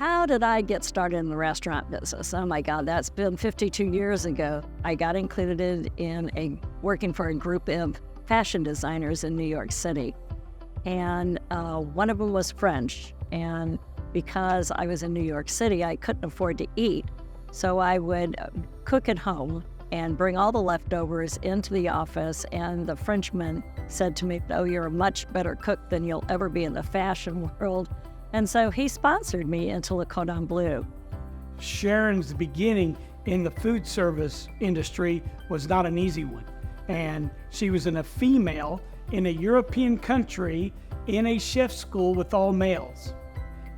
How did I get started in the restaurant business? Oh my God, that's been 52 years ago. I got included in working for a group of fashion designers in New York City. And one of them was French. And because I was in New York City, I couldn't afford to eat. So I would cook at home and bring all the leftovers into the office. And the Frenchman said to me, "Oh, you're a much better cook than you'll ever be in the fashion world." And so he sponsored me into Le Cordon Bleu. Sharon's beginning in the food service industry was not an easy one. And she was a female in a European country in a chef school with all males.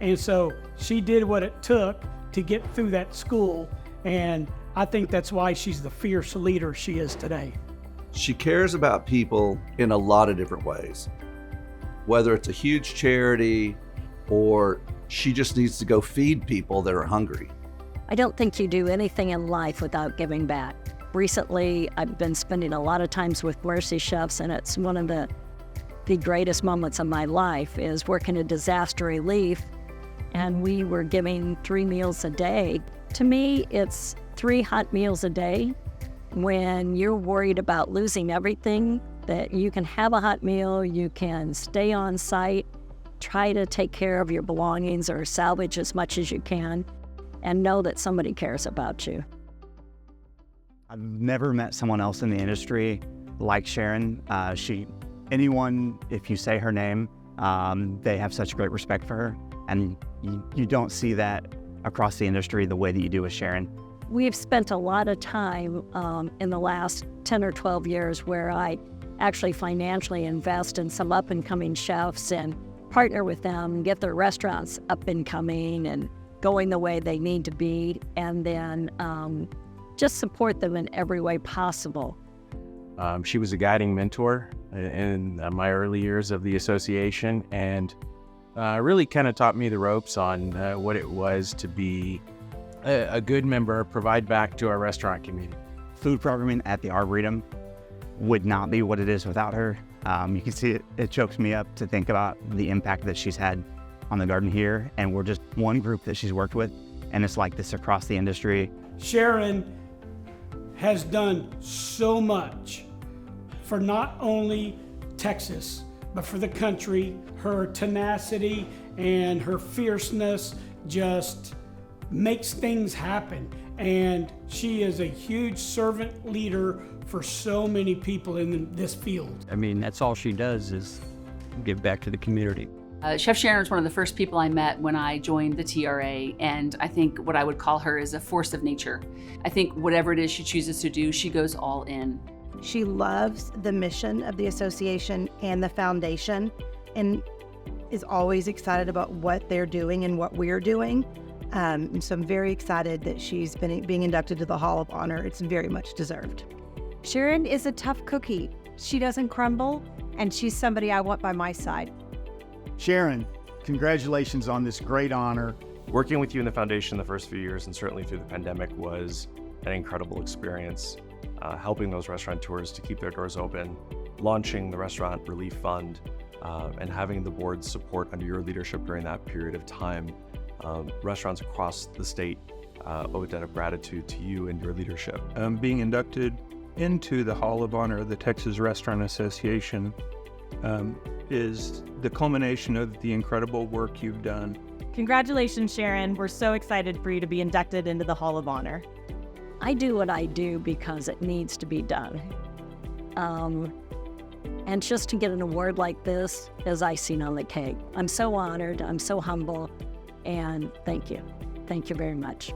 And so she did what it took to get through that school. And I think that's why she's the fierce leader she is today. She cares about people in a lot of different ways, whether it's a huge charity or she just needs to go feed people that are hungry. I don't think you do anything in life without giving back. Recently, I've been spending a lot of times with Mercy Chefs, and it's one of the greatest moments of my life is working in disaster relief, and we were giving 3 meals a day. To me, it's 3 hot meals a day. When you're worried about losing everything, that you can have a hot meal, you can stay on site, try to take care of your belongings or salvage as much as you can, and know that somebody cares about you. I've never met someone else in the industry like Sharon. Anyone, if you say her name, they have such great respect for her, and you don't see that across the industry the way that you do with Sharon. We've spent a lot of time in the last 10 or 12 years where I actually financially invest in some up-and-coming chefs and partner with them, get their restaurants up and coming and going the way they need to be, and then just support them in every way possible. She was a guiding mentor in my early years of the association, and really kind of taught me the ropes on what it was to be a good member, provide back to our restaurant community. Food programming at the Arboretum would not be what it is without her. You can see it chokes me up to think about the impact that she's had on the garden here, and we're just one group that she's worked with, and it's like this across the industry. Sharon has done so much for not only Texas, but for the country. Her tenacity and her fierceness just makes things happen. And she is a huge servant leader for so many people in this field. I mean, that's all she does is give back to the community. Chef Sharon was one of the first people I met when I joined the TRA, and I think what I would call her is a force of nature. I think whatever it is she chooses to do, she goes all in. She loves the mission of the association and the foundation, and is always excited about what they're doing and what we're doing. And so I'm very excited that she's being inducted to the Hall of Honor. It's very much deserved. Sharon is a tough cookie. She doesn't crumble, and she's somebody I want by my side. Sharon, congratulations on this great honor. Working with you in the foundation the first few years, and certainly through the pandemic, was an incredible experience. Helping those restaurateurs to keep their doors open, launching the Restaurant Relief Fund, and having the board's support under your leadership during that period of time. Restaurants across the state owe a debt of gratitude to you and your leadership. Being inducted into the Hall of Honor of the Texas Restaurant Association is the culmination of the incredible work you've done. Congratulations, Sharon. We're so excited for you to be inducted into the Hall of Honor. I do what I do because it needs to be done. And just to get an award like this is icing on the cake. I'm so honored, I'm so humble, and thank you. Thank you very much.